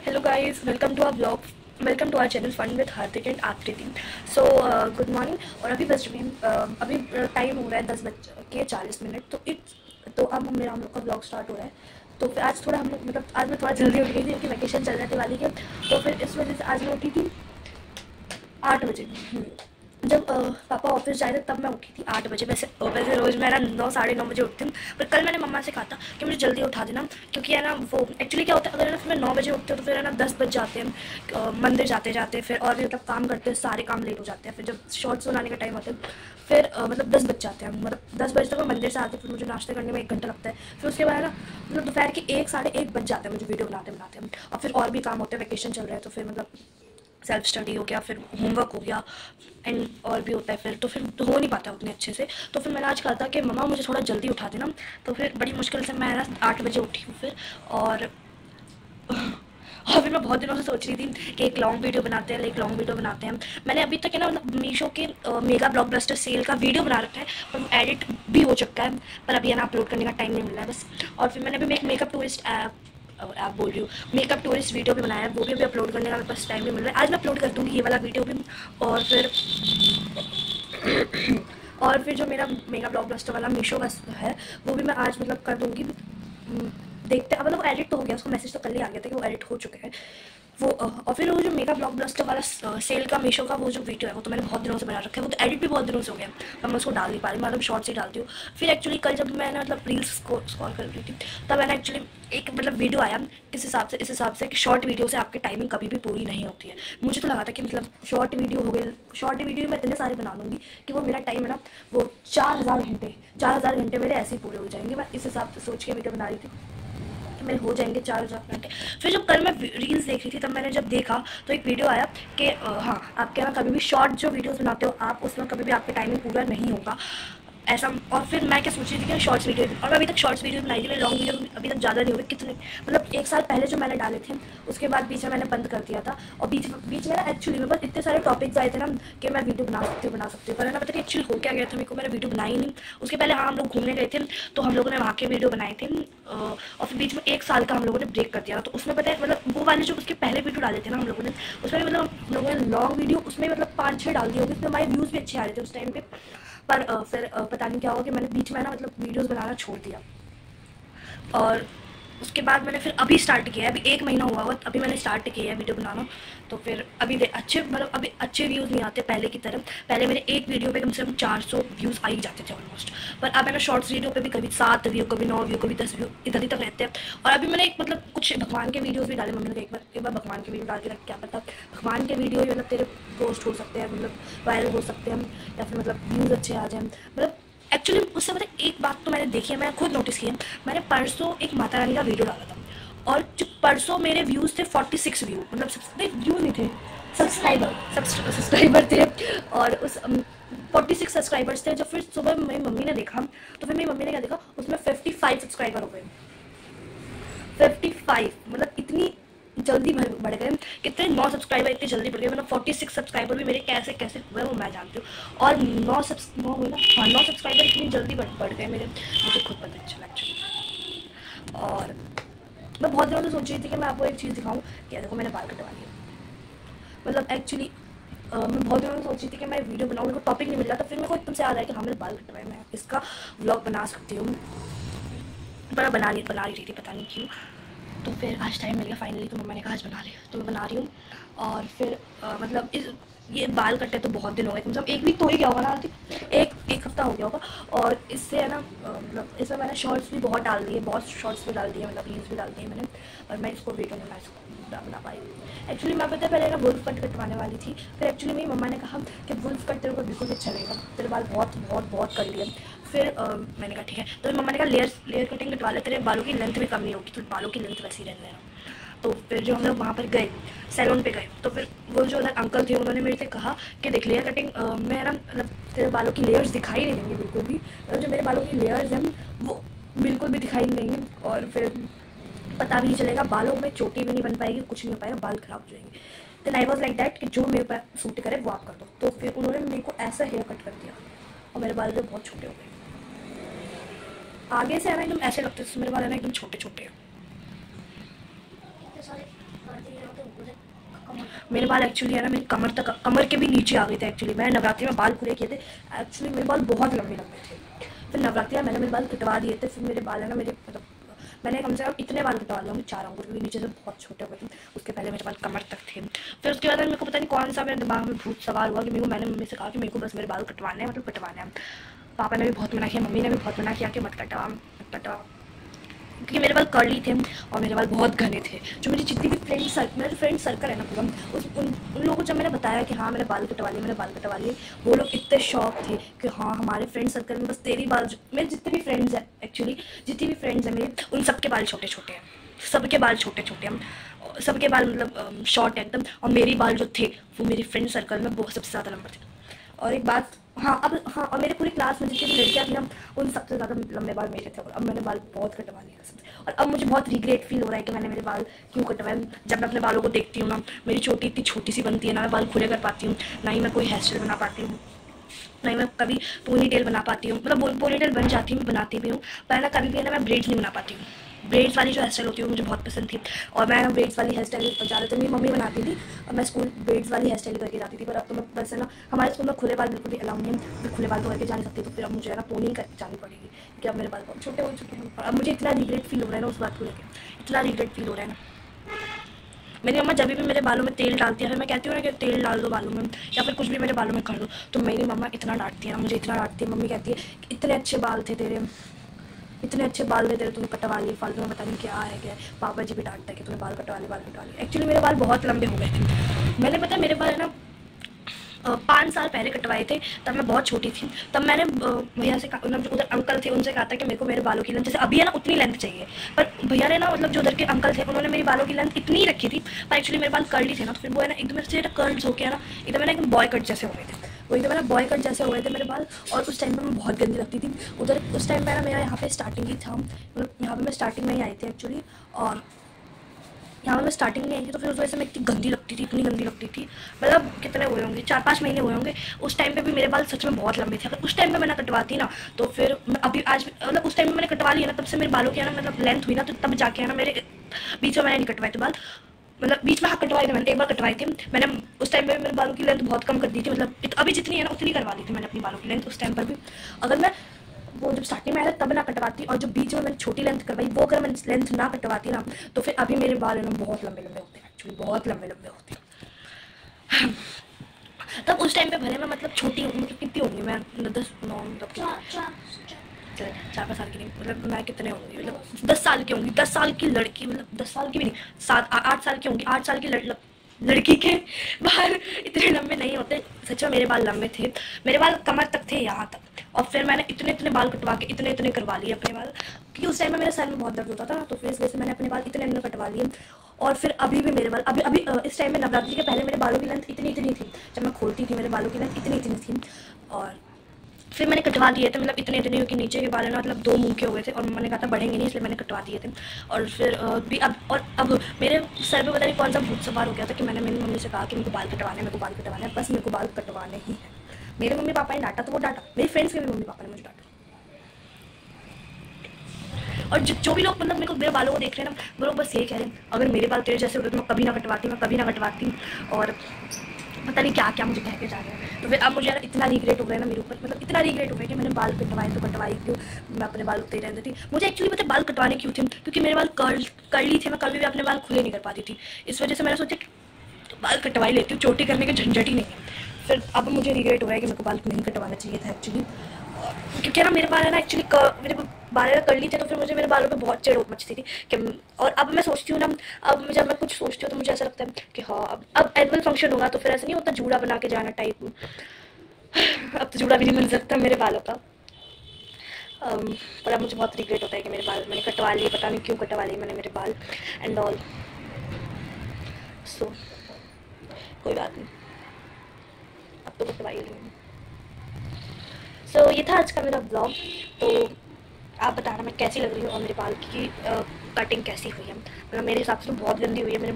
Hello guys, welcome to our vlog. Welcome to our channel fun with Hardik and Aakriti. So good morning. और अभी बज रही अभी time हो रहा है 10:40। तो अब हम लोग का ब्लॉग स्टार्ट हो रहा है। तो फिर आज थोड़ा हम लोग मतलब आज मैं थोड़ा जल्दी उठ गई थी क्योंकि वैकेशन चल रहे थे वाली के। तो फिर इस वजह से आज मैं उठी थी 8 बजे। जब पापा ऑफिस जाए थे तब मैं उठी थी 8 बजे। वैसे रोज़ मैं ना 9 साढ़े 9 बजे उठती हूँ, पर कल मैंने मम्मा से कहा था कि मुझे जल्दी उठा देना, क्योंकि है ना वो एक्चुअली क्या होता है, अगर ना फिर मैं 9 बजे उठती हूँ तो फिर है ना 10 बज जाते हैं मंदिर जाते जाते, फिर और भी मतलब काम करते हैं, सारे काम लेट हो जाते हैं। फिर जब शॉर्ट्स बनाने का टाइम होता है फिर मतलब 10 बज जाते हैं, मतलब 10 बजे तक मैं मंदिर से आती हूँ, फिर मुझे नाश्ता करने में 1 घंटा लगता है। फिर उसके बाद ना मतलब दोपहर के 1 साढ़े 1 बज जाते हैं मुझे वीडियो बनाते बनाते। और फिर और भी काम होते हैं, वैकेशन चल रहा है तो फिर मतलब सेल्फ स्टडी हो गया, फिर होमवर्क हो गया एंड और भी होता है, फिर तो फिर हो नहीं पाता उतने अच्छे से। तो फिर मैंने आज कहा था कि मम्मा मुझे थोड़ा जल्दी उठा देना। तो फिर बड़ी मुश्किल से मैं ना 8 बजे उठी हूँ फिर। और फिर मैं बहुत दिनों से सोच रही थी कि एक लॉन्ग वीडियो बनाते हैं, एक लॉन्ग वीडियो बनाते हैं। मैंने अभी तक है ना मतलब मीशो के मेगा ब्लॉकबस्टर सेल का वीडियो बना रखा है, पर वो एडिट भी हो चुका है, पर अभी है ना अपलोड करने का टाइम नहीं मिल रहा है बस। और फिर मैंने अभी एक मेकअप टूरिस्ट ऐप बोल रही हूँ, मेकअप टूरिस्ट वीडियो भी बनाया है, वो भी अभी अपलोड करने का बस टाइम नहीं मिल रहा है। आज मैं अपलोड कर दूँगी ये वाला वीडियो भी। और फिर और फिर जो मेरा मेगा ब्लॉकबस्टर वाला मीशो का है वो भी मैं आज मतलब कर दूँगी। देखते हैं, मतलब वो एडिट तो हो गया, उसको मैसेज तो कल ही आ गया था कि वो एडिट हो चुके हैं वो। और फिर वो जो मेगा ब्लॉकबस्टर वाला सेल का मीशो का वो जो वीडियो है वो तो मैंने बहुत दिनों से बना रखा है, वो तो एडिट भी बहुत दिनों से हो गया, पर मैं उसको डाल नहीं पा रही, मतलब शॉर्ट से डालती हूँ। फिर एक्चुअली कल जब मैं मतलब रील्स को स्क्रॉल कर रही थी तब मैंने एक्चुअली एक मतलब वीडियो आया इस हिसाब से कि शॉर्ट वीडियो से आपकी टाइमिंग कभी भी पूरी नहीं होती है। मुझे तो लगा था कि मतलब शॉर्ट वीडियो हो गई, शॉर्ट वीडियो मैं इतने सारे बना लूँगी कि वो मेरा टाइम है ना वो 4,000 घंटे मेरे ऐसे ही पूरे हो जाएंगे। मैं इस हिसाब से सोच के वीडियो बना रही थी कि मेरे हो जाएंगे 4,000 घंटे। फिर जब कल मैं रील्स देख रही थी तब मैंने जब देखा तो एक वीडियो आया कि हाँ आपके यहाँ कभी भी शॉर्ट जो वीडियोस बनाते हो आप उसमें कभी भी आपके टाइमिंग पूरा नहीं होगा ऐसा। और फिर मैं क्या सोच रही थी कि शॉर्ट्स वीडियो, और मैं अभी तक शॉर्ट्स वीडियो बनाई थी, मैं लॉन्ग वीडियो अभी तक ज़्यादा नहीं हुई कितने, मतलब 1 साल पहले जो मैंने डाले थे उसके बाद बीच में मैंने बंद कर दिया था। और बीच में ना एक्चुअली मेरे पास इतने सारे टॉपिक्स आए थे ना कि मैं वीडियो बना सकती हूँ, पर ना पता नहीं एक्चुअली हो क्या गया था, मेरे को मैंने वीडियो बनाई नहीं। उसके पहले हाँ हम लोग घूमने गए थे तो हम लोगों ने वहाँ के वीडियो बनाए थे। और फिर बीच में 1 साल का हम लोगों ने ब्रेक कर दिया था, तो उसमें पता है मतलब वो वाले जो उसके पहले वीडियो डाले थे ना हम लोगों ने, उसमें मतलब हम लोगों ने लॉन्ग वीडियो उसमें मतलब 5-6 डाल दिए होंगे, उसमें हमारे व्यूज़ भी अच्छे आ रहे थे उस टाइम पे। पर फिर पता नहीं क्या हुआ कि मैंने बीच में ना मतलब वीडियोस बनाना छोड़ दिया। और उसके बाद मैंने फिर अभी स्टार्ट किया है, अभी 1 महीना हुआ अभी मैंने स्टार्ट किया है वीडियो बनाना। तो फिर अभी अच्छे मतलब अभी अच्छे व्यूज़ नहीं आते पहले की तरह। पहले मेरे एक वीडियो पे कम से कम 400 व्यूज़ आ ही जाते थे ऑलमोस्ट, पर अब है ना शॉर्ट्स वीडियो पे भी कभी 7 व्यू, कभी 9 व्यू, कभी 10 व्यू, इधर ही तक रहते हैं। और अभी मैंने एक मतलब कुछ भगवान के वीडियोज़ भी डाले, मम्मी ने एक बार भगवान के वीडियो डाल के रख, क्या पता भगवान के वीडियो मतलब तेरे पोस्ट हो सकते हैं, मतलब वायरल हो सकते हैं या फिर मतलब व्यूज़ अच्छे आ जाए मतलब। एक्चुअली उससे पता एक बात तो मैंने देखी है, मैंने खुद नोटिस किया। मैंने परसों एक माता रानी का वीडियो डाला था और जो परसों मेरे व्यूज़ थे 46 व्यू, मतलब व्यू नहीं थे, सब्सक्राइबर थे। और उस 46 सब्सक्राइबर्स थे। जब फिर सुबह मेरी मम्मी ने देखा तो फिर मेरी मम्मी ने क्या देखा उसमें 55 सब्सक्राइबर हो गए। 55 मतलब इतनी जल्दी बढ़ गए, कितने 9 सब्सक्राइबर इतनी जल्दी बढ़ गए, मतलब 46 सब्सक्राइबर भी मेरे कैसे कैसे हुए वो मैं जानती हूँ। और 9 हुए ना, हाँ 9 सब्सक्राइबर इतनी जल्दी बढ़ गए मेरे, मुझे खुद पता नहीं चला एक्चुअली। और मैं बहुत दिनों से सोच रही थी कि मैं आपको एक चीज़ दिखाऊँ कि देखो मैंने बाल कटवा लिया। मतलब एक्चुअली मैं बहुत दिनों से सोच रही थी कि मैं वीडियो बनाऊँ, मेरे को टॉपिक नहीं मिल रहा था, फिर मेरे को एकदम से याद आया कि हाँ मैंने बाल कटवाए, मैं इसका व्लॉग बना सकती हूँ, पर बना रही थी पता नहीं क्यों। तो फिर आज टाइम मिल गया फाइनली, तो मम्मा ने कहा आज बना ले, तो मैं बना रही हूँ। और फिर मतलब ये बाल कटे तो बहुत दिन हो गए, मतलब 1 वीक तो हो ही गया होगा ना, एक हफ्ता हो गया होगा। और इससे है ना मतलब इसमें मैंने शॉर्ट्स भी बहुत डाल दिए, बहुत शॉर्ट्स भी डाल दिए, मतलब रील्स भी डाल दिए मैंने, और मैं इसको वीडियो में बना पाई। एक्चुअली मैं पता है पहले ना वुल्फ कट कटवाने वाली थी, फिर एक्चुअली मेरी मम्मा ने कहा कि वुल्फ कट तेरे को बिल्कुल अच्छा लगेगा, तेरे बाल बहुत बहुत बहुत कर लिए। फिर मैंने कहा ठीक है, तो मम्मा ने कहा लेयर कटिंग कटवा ले, तेरे बालों की लेंथ भी कम नहीं होगी, तो बालों की लेंथ वैसी रहने देना। तो फिर जो हम लोग वहाँ पर गए सैलून पे गए, तो फिर वो जो उधर अंकल थे उन्होंने मेरे से कहा कि देख लेयर कटिंग में ना मतलब तेरे बालों की लेयर्स दिखाई नहीं देंगी बिल्कुल भी, और जो मेरे बालों की लेयर्स हैं वो बिल्कुल भी दिखाई नहीं देंगी, और फिर पता भी नहीं चलेगा, बालों में चोटी भी नहीं बन पाएगी, कुछ नहीं हो पाएगा, बाल खराब हो जाएंगे। Then I was like that कि जो मेरे पर सूट करे वो आप कर दो। तो फिर उन्होंने मेरे को ऐसा हेयर कट कर दिया और मेरे बाल जो बहुत छोटे हो गए, आगे से है ना एकदम ऐसे लगते हैं मेरे बाल है ना एकदम छोटे छोटे हैं। मेरे बाल एक्चुअली है ना मेरी कमर तक, कमर के भी नीचे आ गए थे। एक्चुअली मैंने नवरात्रि में बाल खुले किए थे। एक्चुअली मेरे बाल बहुत लंबे लंबे थे। फिर नवरात्रि में मैंने मेरे बाल कटवा दिए थे। फिर मेरे बाल है ना मेरे मतलब मैंने कम से कम इतने बाल कटवा लिए होंगे 4 अंगुल, क्योंकि नीचे से बहुत छोटे हुए थे। उसके पहले मेरे बाल कमर तक थे। फिर उसके बाद मेरे को पता नहीं कौन सा मेरे दिमाग में भूत सवार हुआ कि मैंने मम्मी से कहा कि मेरे को बस मेरे बाल कटवाने हैं, मतलब कटवाने हैं। पापा ने भी बहुत मना किया, मम्मी ने भी बहुत मना किया कि मत कटवा, क्योंकि मेरे बाल कर्ली थे और मेरे बाल बहुत घने थे। जो मेरी जितनी भी मेरे फ्रेंड सर्कल है ना पूरा, उन लोगों को जब मैंने बताया कि हाँ मेरे बाल कटवा लिए, वो लोग इतने शौक थे कि हाँ हमारे फ्रेंड सर्कल में बस तेरी बाल, मेरे जितने भी फ्रेंड्स हैं एक्चुअली, जितनी भी फ्रेंड्स हैं मेरे, उन सबके बाल छोटे छोटे हैं, सबके बाल छोटे छोटे हैं, सबके बाल मतलब शॉर्ट है एकदम। और मेरे बाल जो थे वो मेरे फ्रेंड सर्कल में बहुत सबसे ज़्यादा लंबे थे। और एक बात और मेरे पूरी क्लास में जितनी भी लड़कियाँ थी ना, उन सबसे ज़्यादा लंबे बाल मेरे थे। और अब मैंने बाल बहुत कटवा लिए कसम से। और अब मुझे बहुत रिग्रेट फील हो रहा है कि मैंने मेरे बाल क्यों कटवाए। जब मैं अपने बालों को देखती हूँ ना, मेरी चोटी इतनी छोटी सी बनती है ना, मैं बाल खुले कर पाती हूँ, ना ही मैं कोई हेयर स्टाइल बना पाती हूँ, ना ही मैं कभी पोनी टेल बना पाती हूँ। मतलब पोनी टेल बन जाती हूँ, बनाती भी हूँ, पर ना कभी भी है ना मैं ब्रेड्स नहीं बना पाती हूँ। ब्रेड्स वाली जो हेयर स्टाइल होती है मुझे बहुत पसंद थी, और मैं ब्रेड्स वाली हेयर स्टाइल ज़्यादातर मेरी मम्मी बनाती थी, और मैं स्कूल ब्रेड्स वाली हेयर स्टाइल करके जाती थी। पर अब तो मैं बस है ना, हमारे स्कूल में खुले बाल बिल्कुल भी अलाउ नहीं है, मैं खुले बाल तो करके जा नहीं सकती, तो फिर अब मुझे है ना पोनी करके जानी पड़ेगी, क्योंकि अब मेरे बाल बहुत छोटे हो चुके हैं। और अब मुझे इतना रिग्रेट फील हो रहा है ना उस बात को लेकर, इतना रिग्रेट फील हो रहा है ना। मेरी मम्मा जब भी मेरे बालों में तेल डालती है, फिर मैं कहती हूँ ना कि तेल डाल दो बालों में, या फिर कुछ भी मेरे बालों में कर दो, तो मेरी मम्मा इतना डांटती है ना, मुझे इतना डांटती है। मम्मी कहती है कि इतने अच्छे बाल थे तेरे, इतने अच्छे बाल थे तेरे, तूने कटवा लिए फालतू में, पता नहीं क्या है क्या। पापा जी भी डांटता है कि तूने बाल कटवा लिए। एक्चुअली मेरे बाल बहुत लंबे हो गए थे। मैंने पता मेरे बाल है ना 5 साल पहले कटवाए थे, तब मैं बहुत छोटी थी। तब मैंने भैया से कहा, जो उधर अंकल थे उनसे कहा था कि मेरे को मेरे बालों की लेंथ जैसे अभी है ना उतनी लेंथ चाहिए। पर भैया ने ना मतलब जो उधर के अंकल थे उन्होंने मेरी बालों की लेंथ इतनी ही रखी थी, पर एक्चुअली मेरे बाल कर्ली थे ना, तो फिर वो है ना एकदम से कर्ल्स होकर ना एकदम है ना एकदम बॉय कट जैसे हो गए थे। वो एकदम है ना बॉय कट जैसे हो गए थे मेरे बाल। और उस टाइम पर मैं बहुत गंदी लगती थी उधर। उस टाइम पर ना मेरा यहाँ पे स्टार्टिंग ही था, मतलब यहाँ पर मैं स्टार्टिंग में ही आई थी एक्चुअली। और यहाँ मैं स्टार्टिंग में आई थी, तो फिर उस वजह से मैं इतनी गंदी लगती थी, इतनी गंदी लगती थी। मतलब कितने हुए होंगे, 4-5 महीने हुए होंगे। उस टाइम पे भी मेरे बाल सच में बहुत लंबे थे। अगर उस टाइम पे मैं ना कटवाती ना, तो फिर अभी आज मतलब उस टाइम में मैंने कटवा लिया ना, तब से मेरे बालों की है ना मतलब लेंथ हुई ना, तो तब जाके है ना मेरे बीच में मैंने नहीं कटवाए थे बाल। मतलब बीच में हाँ कटवाए थे, मैंने एक बार कटवाए थे। मैंने उस टाइम पे मेरे बालों की लेंथ बहुत कम कर दी थी, मतलब अभी जितनी है ना उतनी करवा ली थी मैंने अपनी बालों की लेंथ उस टाइम पर भी। अगर मैं वो जब स्टार्टिंग में आया तब ना कटवाती, और जब बीच में मैंने छोटी लेंथ करवाई वो अगर मैं लेंथ ना कटवाती ना, तो फिर अभी मेरे बाल है ना बहुत लंबे लंबे होते हैं, एक्चुअली बहुत लंबे लंबे होते हैं। तब उस टाइम पे भले मैं मतलब छोटी हूँ, मतलब कितनी होंगी मैं 10-9 मतलब 4-5 साल की नहीं, मतलब मैं कितने होंगी, मतलब 10 साल की होंगी, 10 साल की लड़की, मतलब 10 साल की भी नहीं, 7-8 साल की होंगी। 8 साल की लड़की के बाल इतने लंबे नहीं होते। सच में मेरे बाल लंबे थे, मेरे बाल कमर तक थे, यहाँ तक। और फिर मैंने इतने इतने बाल कटवा के इतने इतने करवा लिए अपने बाल, क्योंकि उस टाइम में मेरे सर में बहुत दर्द होता था, तो फिर इस वजह से मैंने अपने बाल इतने इतने कटवा लिए। और फिर अभी भी मेरे बाल अभी अभी इस टाइम में नवरात्रि के पहले मेरे बालों की लेंथ इतनी इतनी थी, जब मैं खोलती थी मेरे बालों की लेंथ इतनी इतनी थी। और फिर मैंने कटवा दिए थे, मतलब इतने इतने कि नीचे के बाल ना मतलब 2 मुंह के हो गए थे, और मैंने कहा था बढ़ेंगे नहीं, इसलिए मैंने कटवा दिए थे। और फिर भी अब मेरे सर पे पता नहीं कौन सा भूत सवार हो गया था कि मैंने मेरी मम्मी से कहा कि मेरे को बाल कटवाने हैं, मेरे को बाल कटवाने हैं, बस मेरे को बाल कटवाने ही हैं। मेरे मम्मी पापा ने डांटा तो वो डांटा, मेरी फ्रेंड्स के भी मम्मी पापा ने मुझे डांटा। और जो भी लोग मतलब मेरे को मेरे बालों को देख रहे हैं ना, वो लोग बस यही कह रहे हैं अगर मेरे बाल तेरे जैसे होते तो मैं कभी ना कटवाती, मैं कभी ना कटवाती। और पता नहीं क्या क्या मुझे कह के जा रहे हैं। तो फिर अब मुझे इतना रिग्रेट हो गया ना मेरे ऊपर, मतलब इतना रिग्रेट हो गया कि मैंने बाल कटवाए तो कटवाई क्यों, मैं अपने बाल उतरे रहती थी। मुझे एक्चुअली पता बाल कटवाने क्यों थे, क्योंकि मेरे बाल कर्ली थे, मैं कभी भी अपने बाल खुले नहीं कर पाती थी। इस वजह से मैंने सोचा तो बाल कटवाई लेती हूँ, चोटी करने के झंझट ही नहीं है। फिर अब मुझे रिग्रेट हो रहा है कि मेरे को बाल नहीं कटवाना चाहिए था एक्चुअली, क्योंकि ना मेरे बाल है ना एक्चुअली मेरे बाल कर्ली थे, तो फिर मुझे मेरे बालों पे बहुत चिढ़ मचती थी कि। और अब मैं सोचती हूँ ना, अब जब मैं कुछ सोचती हूँ तो मुझे ऐसा लगता है कि हाँ अब एनुअल फंक्शन होगा तो फिर ऐसा नहीं होता जूड़ा बना के जाना टाइप। अब तो जूड़ा भी नहीं मिल सकता मेरे बालों का। पर अब मुझे बहुत रिग्रेट होता है कि मेरे बाल मैंने कटवा लिए, पता नहीं क्यों कटवा लिए मैंने मेरे बाल एंड ऑल। सो कोई बात नहीं, अब तो कटवा ही ली। सो ये था आज का मेरा ब्लॉग। तो आप बताना मैं कैसी लग रही हूँ और मेरे बाल की कटिंग कैसी हुई है। मतलब मेरे हिसाब से तो बहुत गंदी हुई है। मेरी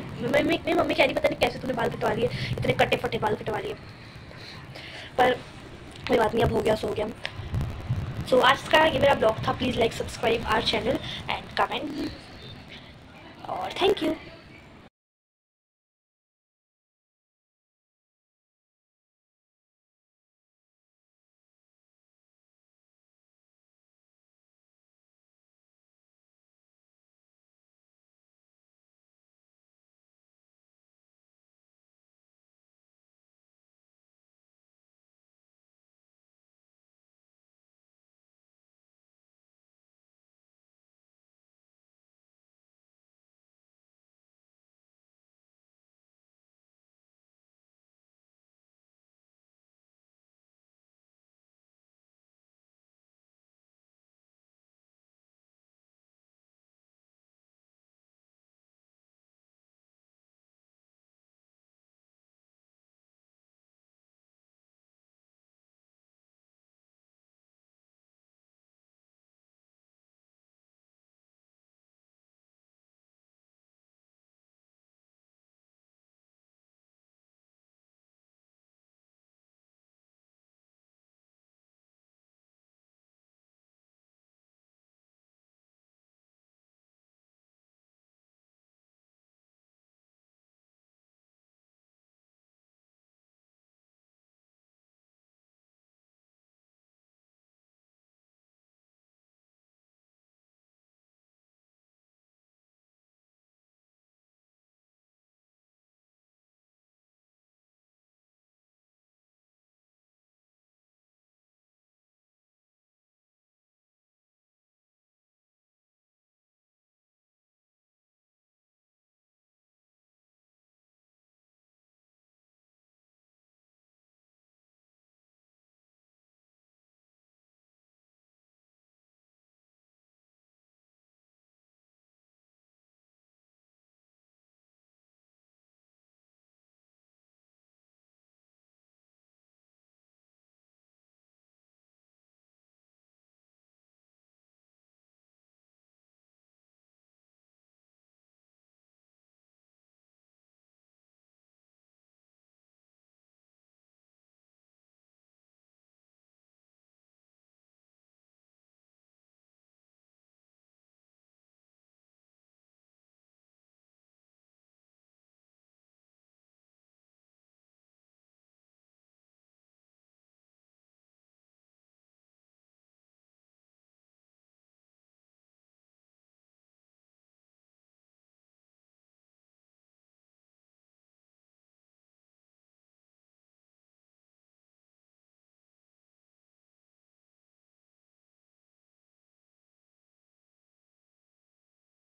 मम्मी कह रही पता नहीं कैसे तूने बाल कटवा लिए, इतने कटे फटे बाल कटवा लिए। पर कोई बात नहीं, अब हो गया सो गया। सो आज का ये मेरा ब्लॉग था। Please like subscribe our channel and comment, और थैंक यू।